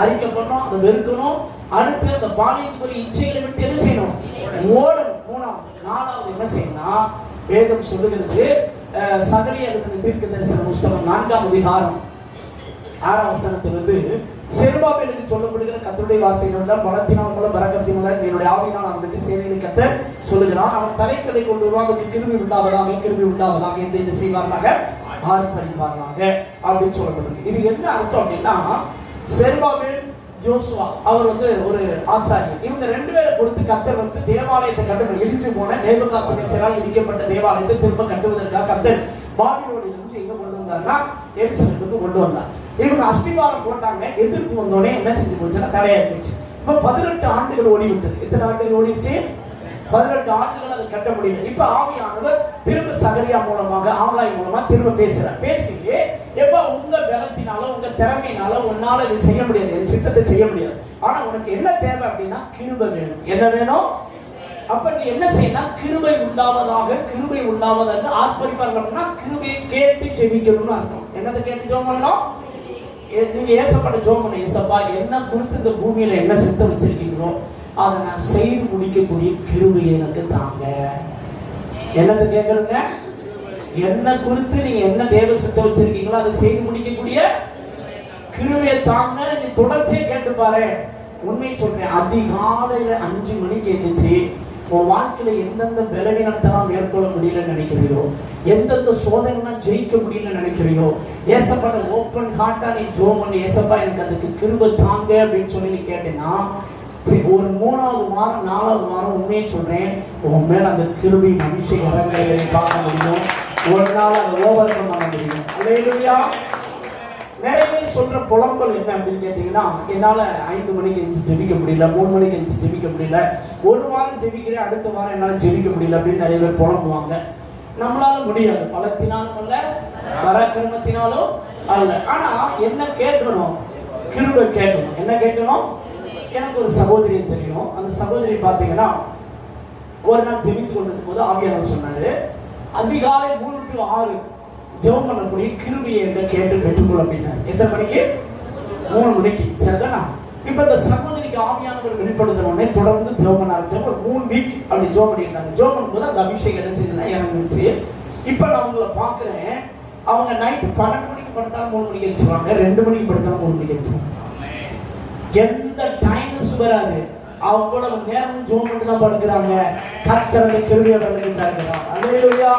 அறிக்கை பண்ணணும், அதை வெறுக்கணும். அடுத்து அந்த பாலியத்துக்குரிய இச்சைகளை விட்டு என்ன செய்யணும்? ஓடணும். நாலாவது என்ன செய்யணும்னா, வேதம் சொல்லுகிறது, சகரியா எழுதின தீர்க்கதரிசன புஸ்தகம் 4ஆம் அதிகாரம் 6ஆம் வசனத்திலிருந்து, செருபாபேலுக்கு சொல்லப்படுகிற கர்த்தருடைய வார்த்தையினால் பலத்தினாலும் பரக்கத்தினாலும் என்னுடைய ஆவியினால் அவனுக்கு சேவைகளை கர்த்தர் சொல்லுகிறான். அவன் தலைக்கலை கொண்டு வருவாங்க, கிருபி உண்டாவதாக கிருபி உண்டாவதாக என்று என்ன செய்வார்களாக? ஆர்ப்பரிப்பார்களாக அப்படின்னு சொல்லப்படுது. இது என்ன அர்த்தம் அப்படின்னா, செருபாபேல் ஜோசுவா அவர் ஒரு ஆசாரியர். இவங்க 2 பேரை கொடுத்து கர்த்தர் தேவாலயத்தை கட்டணும். இடிஞ்சு போன நேபுகாத்நேச்சரால் இடிக்கப்பட்ட தேவாலயத்தை திரும்ப கட்டுவதற்காக கர்த்தர் பாபிலோனிலிருந்து எங்க கொண்டு வந்தார்னா எருசலேமுக்கு கொண்டு வந்தார். இவங்க அஸ்திவாரம் போட்டாங்க. எதிர்ப்பு வந்தோடனே என்ன செஞ்சு போச்சுன்னா தடையா போச்சு. இப்ப 18 ஆண்டுகள் ஓடிவிட்டது. எத்தனை ஆண்டுகள் ஓடிடுச்சு? 18 ஆண்டுகள் அதை கட்ட முடியல. இப்ப ஆவியானவர் திரும்ப சகரியா மூலமாக ஆகாய் மூலமா திரும்ப பேசுறார். பேசி எப்ப உங்க பலத்தினால உங்க திறமையினால உன்னால இது செய்ய முடியாது, என் சித்தத்தை செய்ய முடியாது. ஆனா உனக்கு என்ன தேவை அப்படின்னா கிருபை வேணும். என்ன வேணும்? அப்ப நீ என்ன செய்யணும்? கிருபை உண்டாவதாக கிருபை உண்டாவதாக ஆர்ப்பரிப்பார்கள் அப்படின்னா கிருபையை கேட்டு ஜெபிக்கணும்னு அர்த்தம். என்னதை கேட்டு ஜெபம் பண்ணணும்? நீங்க ஏசப்பட ஜெபம் பண்ண, ஏசப்பா என்ன குறித்து இந்த பூமியில என்ன சித்தம் வச்சிருக்கீங்களோ அதை நான் செய்து முடிக்கக்கூடிய கிருபையை எனக்கு தாங்க. என்னது கேட்கணுங்க? என்ன குறித்து நீங்க என்ன தேவ சித்தம் வச்சிருக்கீங்களோ அதை செய்து முடிக்கக்கூடிய கிருபையை தாங்க. நீ தொடர்ச்சியை கேட்டு பாரு. உண்மையை சொல்றேன், அதிகாலையில 5 மணிக்கு எழுந்துச்சு உன் வாழ்க்கையில எந்தெந்த பலவீனத்தெல்லாம் மேற்கொள்ள முடியலன்னு நினைக்கிறியோ, எந்தெந்த சோதனைலாம் ஜெயிக்க முடியலன்னு நினைக்கிறியோ, ஏசப்பட ஓப்பன் ஹார்ட்டா நீ ஜெபம் பண்ணி, ஏசப்பா எனக்கு அதுக்கு கிருபை தாங்க அப்படின்னு சொல்லி நீ கேட்டேன்னா, ஒரு 3வது வாரம் 4வது வாரம் உண்மையை சொல்றேன், உன் மேல அந்த கிருபை மனுஷன் இறங்குறதை பார்க்க முடியும். ஒரு நாள் அதை ஓவர் கம் பண்ண முடியும். அல்லேலூயா. நிறைய பேர் சொல்ற புலம்பல் என்ன அப்படின்னு கேட்டீங்கன்னா, என்னால 5 மணிக்கு எழுந்து ஜெபிக்க முடியல, 3 மணிக்கு எழுந்து ஜெபிக்க முடியல, ஒரு வாரம் ஜெபிக்கிறேன், அடுத்த வாரம் என்னால ஜெபிக்க முடியல அப்படின்னு நிறைய பேர் புலம்புவாங்க. நம்மளால முடியாது, பலத்தினாலும் அல்ல, பராக்கிரமத்தினாலும் அல்ல. ஆனா என்ன கேட்கணும்? கிருபை கேட்கணும். என்ன கேட்கணும்? எனக்கு ஒரு சகோதரி தெரியும். அந்த சகோதரி பாத்தீங்கன்னா ஒரு நாள் ஜெபித்து கொண்டிருக்கும் போது ஆவியானவர் சொன்னாரு, அதிகாலை 3 to 6 ஜெபம் பண்ணக்கூடிய கிருபையை என்ன கேட்டு பெற்றுக்கொள் அப்படின்னாரு. எத்தனை மணிக்கு? 3 மணிக்கு. சரிதானா? இப்ப இந்த சகோதரிக்கு ஆவியானவர் வெளிப்படுத்தினோடனே தொடர்ந்து ஜெபம் பண்ண ஆரம்பிச்சாங்க. ஒரு 3 வீக் அப்படி ஜெபம் பண்ணியிருந்தாங்க. ஜெபம் பண்ணும்போது அந்த அபிஷேகம் என்ன செஞ்சதுன்னா இறங்குச்சு. இப்ப நான் அவங்கள பாக்குறேன், அவங்க நைட் 12 மணிக்கு படுத்தாலும் 3 மணிக்கு எழுச்சுவாங்க, 2 மணிக்கு படுத்தாலும் 3 மணிக்கு எழுச்சுவாங்க. எந்த டைம்ஸ் வராது, அவ்வளவு நேரம் ஜெபம் பண்ணி தான் படுக்கிறாங்க. கர்த்தருடைய கிருபையோட இருக்கிறாங்க. அல்லேலூயா.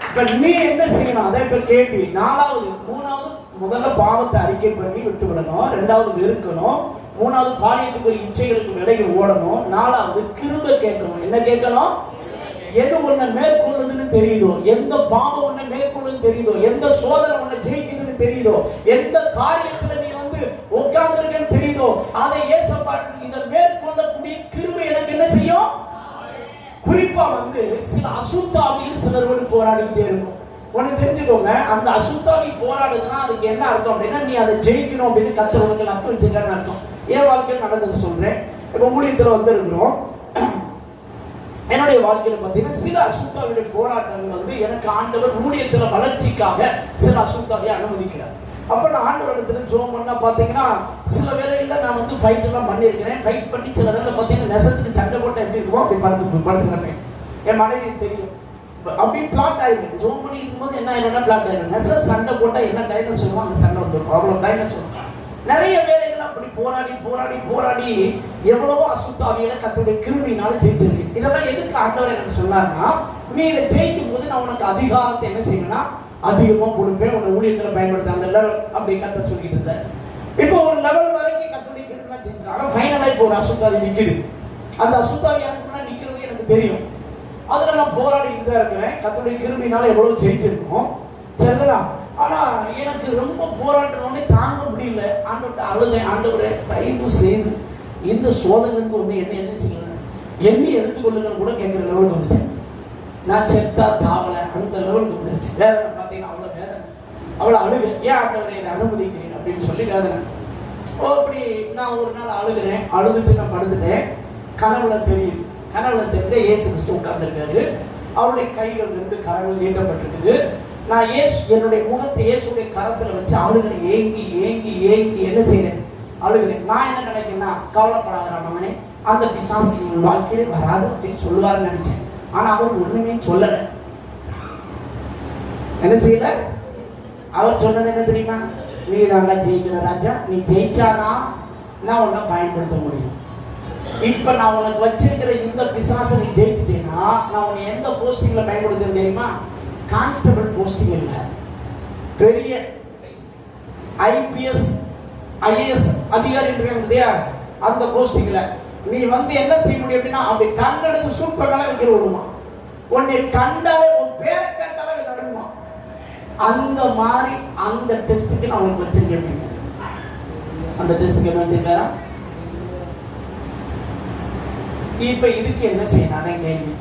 இப்ப நீ என்ன செய்யணும்? அதை இப்ப கேள்வி. 4வது 3வது முதல்ல பாவத்தை அறிக்கை பண்ணி விட்டு விடணும். 2வது வெறுக்கணும். 3வது பாலியத்துக்குரிய இச்சைகளுக்கு விலகி ஓடணும். 4வது கிருபை கேட்கணும். என்ன கேட்கணும்? எது உன்னை மேற்கொள்ளுதுன்னு தெரியுதோ, எந்த பாவம் உன்னை மேற்கொள்ளுன்னு தெரியுதோ, எந்த சோதனை உன்னை ஜெயிக்குதுன்னு தெரியுதோ, எந்த காரியத்துல நீ உட்கார்ந்து இருக்கன்னு தெரியுதோ, அதை ஏசப்பா இதை மேற்கொள்ளக்கூடிய கிருபை எனக்கு என்ன செய்யும்? குறிப்பா சில அசுத்தாவிகள் சிலரோடு போராடிக்கிட்டே இருக்கும். உனக்கு தெரிஞ்சுக்கோங்க, அந்த அசுத்தாவி போராடுதுன்னா அதுக்கு என்ன அர்த்தம் அப்படின்னா, நீ அதை ஜெயிக்கணும் அப்படின்னு கர்த்தர் உனக்கு அர்த்தம் வச்சிருக்காருன்னு அர்த்தம். என் வாழ்க்கையில் நடந்தது சொல்றேன். இப்ப ஊழியத்துல இருக்கிறோம். என்னுடைய வாழ்க்கையில பாத்தீங்கன்னா சில அசுத்தாவியுடைய போராட்டங்கள் எனக்கு ஆண்டவர் ஊழியத்துல வளர்ச்சிக்காக சில அசுத்தாவியை அனுமதிக்கிறார். அப்ப நான் ஆண்டவரிடத்துல ஜெபம் பண்ணா பாத்தீங்கன்னா சில வேளையில நான் ஃபைட் எல்லாம் பண்ணியிருக்கிறேன். ஃபைட் பண்ணி சில வேளையில பாத்தீங்கன்னா நெசத்துக்கு சண்டை போட்டா எப்படி இருக்கும் அப்படி படுத்துக்கிறேன். என் மனைவி தெரியும். அப்படி பிளாட் ஆயிடும். ஜெபம் பண்ணி இருக்கும்போது என்ன ஆயிடும்னா பிளாட் ஆயிடும். நெச சண்டை போட்டா என்ன டைம்னு சொல்லுவோம், அந்த சண்டை வந்துடும். அவ்வளவு டைம்னு சொல்லுவாங்க. நிறைய வேலைகள் அப்படி போராடி போராடி போராடி எவ்வளவோ அசுத்தாவியில கர்த்தருடைய கிருபையினால ஜெயிச்சிருக்கு. இதெல்லாம் எதுக்கு ஆண்டவர் எனக்கு சொன்னார்னா, நீ இதை ஜெயிக்கும் போது நான் உனக்கு அதிகாரத்தை என்ன செய்யணும்னா அதிகமா கொடுப்பேன், உன்னை ஊழியத்துல பயன்படுத்த அந்த லெவல் அப்படி கர்த்தர் சொல்லிட்டு இருந்தார். இப்போ ஒரு லெவல் வரைக்கும் கர்த்தருடைய கிருபையினால ஜெயிச்சிருக்கு. ஆனா ஃபைனலா இப்போ ஒரு அசுத்தாவி நிக்குது. அந்த அசுத்தாவி எனக்கு நிக்கிறது எனக்கு தெரியும். அதுல நான் போராடிட்டு தான் இருக்கிறேன். கர்த்தருடைய கிருபையினால எவ்வளவு ஜெயிச்சிருக்கோம். சரிங்களா? ஆனா எனக்கு ரொம்ப போராட்டனோடனே தாங்க முடியல. ஆண்டவர்கிட்ட அழுதேன், ஆண்டவரே தயவு செய்து இந்த சோதனைக்கு ஒண்ணு என்ன செய்யணும், எண்ணி எடுத்துக்கொள்ளுங்கன்னு கூட கேட்கிற லெவலுக்கு வந்துட்டேன். நான் செத்தா தாவல அந்த லெவலுக்கு வந்துருச்சு. வேதனை பார்த்தீங்கன்னா அவ்வளவு வேதனை, அவ்வளவு அழுகு. ஏன் ஆண்டவரை இதை அனுமதிக்கிறேன் அப்படின்னு சொல்லி வேதனை. அப்படி நான் ஒரு நாள் அழுகிறேன். அழுதுட்டு நான் படுத்துட்டேன். கனவுல தெரியுது. கனவுல தெரிஞ்ச இயேசு கிறிஸ்து உட்கார்ந்துருக்காரு. அவருடைய கைகள் 2 கரங்கள் நீட்டப்பட்டிருக்குது. நான் என்னுடைய முகத்தை இயேசுடைய கரத்துல வச்சு அவளுகளை ஏங்கி ஏங்கி ஏங்கி என்ன செய்யறேன், அழுகிறேன். நான் என்ன நினைக்கிறேன்னா, கவலைப்படாத மகனே, அந்த பிசாசு உன் வாழ்க்கையிலே வராது அப்படின்னு சொல்லுவாருன்னு நினைச்சேன். ஆனா அவர் ஒண்ணுமே சொல்லல. என்ன செய்யல? அவர் சொன்னது என்ன தெரியுமா? நீ தாங்க ஜெயிக்கிற ராஜா, நீ ஜெயிச்சாதான் நான் உன்னை பயன்படுத்த முடியும். இப்ப நான் உனக்கு வச்சிருக்கிற இந்த பிசாசை நீ ஜெயிச்சிட்டேன்னா நான் உன்னை எந்த போஸ்டிங்ல பயன்படுத்துறது தெரியுமா? கான்ஸ்டபிள் போஸ்டிங் இல்ல, பெரிய ஐபிஎஸ் ஐஏஎஸ் அதிகாரி இருக்காங்க அந்த போஸ்டிங்ல நீ வந்து என்ன செய்ய முடியும் அப்படின்னா, அப்படி கண்டெடுத்து சூட் பண்ணாலே வைக்கிற விடுமா, உன்னை கண்டாலே உன் பேரை கண்டாலே நடுமா. அந்த மாதிரி அந்த டெஸ்ட்டுக்கு நான் உனக்கு வச்சிருக்கேன் அப்படிங்க. அந்த டெஸ்ட்டுக்கு என்ன வச்சிருக்காரா? இப்ப இதுக்கு என்ன செய்யணும் கேள்வி.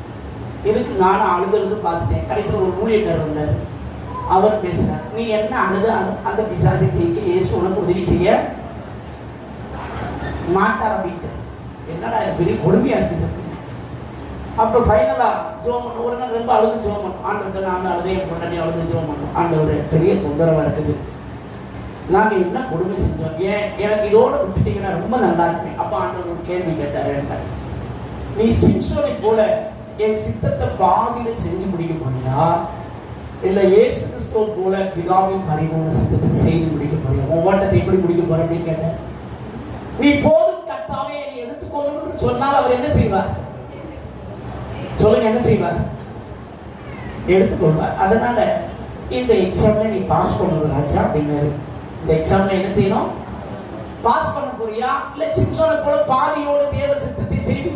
இதுக்கு நானும் அழுது பார்த்துட்டேன். கடைசியில் ஒரு ஊழியக்காரர் வந்தார். அவர் பேசுறார், நீ என்ன அழுது அந்த பிசாசை ஜெயிக்க இயேசு உனக்கு உதவி செய்ய மாட்டார் அப்படின்ட்டு. என்னடா இது பெரிய கொடுமையா இருக்குது அப்படின்னு. அப்போ ஃபைனலா ஜோம் பண்ண ஒரு நாள் ரொம்ப அழுது ஜோம் பண்ணும். ஆண்டவர்கிட்ட நான் அழுதே பொண்ணி அழுது ஜோம் பண்ணும். ஆண்டவர் பெரிய தொந்தரவா இருக்குது, நாங்கள் என்ன கொடுமை செஞ்சோம், ஏன் எனக்கு இதோட விட்டுட்டீங்கன்னா ரொம்ப நல்லா இருக்குமே. அப்போ ஆண்டவர் ஒரு கேள்வி கேட்டார், நீ சிம்சோனை போல என் சித்தத்தை பாதியில செஞ்சு முடிக்க போறியா, இல்ல இயேசு கிறிஸ்துவை போல பிதாவின் பரிபூர்ண சித்தத்தை செய்து முடிக்க போறியா? உன் ஓட்டத்தை எப்படி முடிக்க போற அப்படின்னு கேட்டேன். நீ போதும் கர்த்தாவே நீ எடுத்துக்கொள்ளணும்னு சொன்னால் அவர் என்ன செய்வார்? சொல்லுங்க, என்ன செய்வார்? எடுத்துக்கொள்வார். அதனால இந்த எக்ஸாம்ல நீ பாஸ் பண்ணணும் ராஜா அப்படின்னாரு. இந்த எக்ஸாம்ல என்ன செய்யணும்? பாஸ் பண்ண போறியா, இல்ல சிம்சோனை போல பாதியோடு தேவ சித்தத்தை செய்து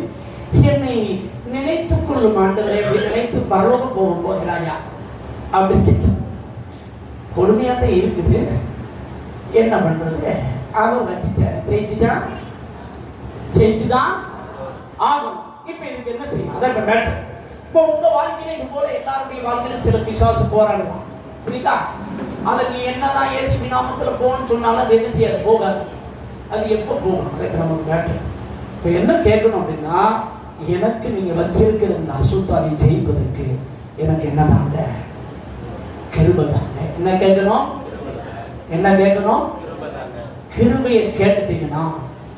என்னை நினைத்துக் கொள்ளும் ஆண்டவரை நினைத்து பரலோகம் போக போகிறாயா அப்படின்னு கேட்டோம். கொடுமையாத்தான் இருக்குது, என்ன பண்றது? அவன் வச்சுட்டாரு, ஜெயிச்சுதான் ஆகும். இப்ப இதுக்கு என்ன செய்யணும்? அதான் இப்ப மேட்டர். இப்போ உங்க வாழ்க்கையில இது போல எல்லாருடைய வாழ்க்கையில சில பிசாசு போராடுவான், புரியுதா? அதை நீ என்னதான் இயேசு நாமத்துல போன்னு சொன்னாலும் அது என்ன செய்யாது, போகாது. அது எப்போ போகும்? அதுக்கு நமக்கு மேட்டர். இப்ப என்ன கேட்கணும் அப்படின்னா, எனக்கு நீங்க வச்சிருக்கிற இந்த அசுத்தாவை ஜெயிப்பதற்கு எனக்கு என்னதாங்க? கிருபை தாங்க. என்ன கேட்கணும்? என்ன கேட்கணும்? கிருபையை கேட்டுட்டீங்கன்னா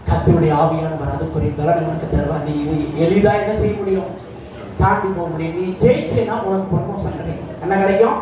கர்த்தருடைய ஆவியானவர் அதுக்குரிய பலன் உனக்கு தருவார். நீ எளிதா என்ன செய்ய முடியும்? தாண்டி போக முடியும். நீ ஜெயிச்சேன்னா உனக்கு ப்ரமோஷன் கிடைக்கும். என்ன கிடைக்கும்?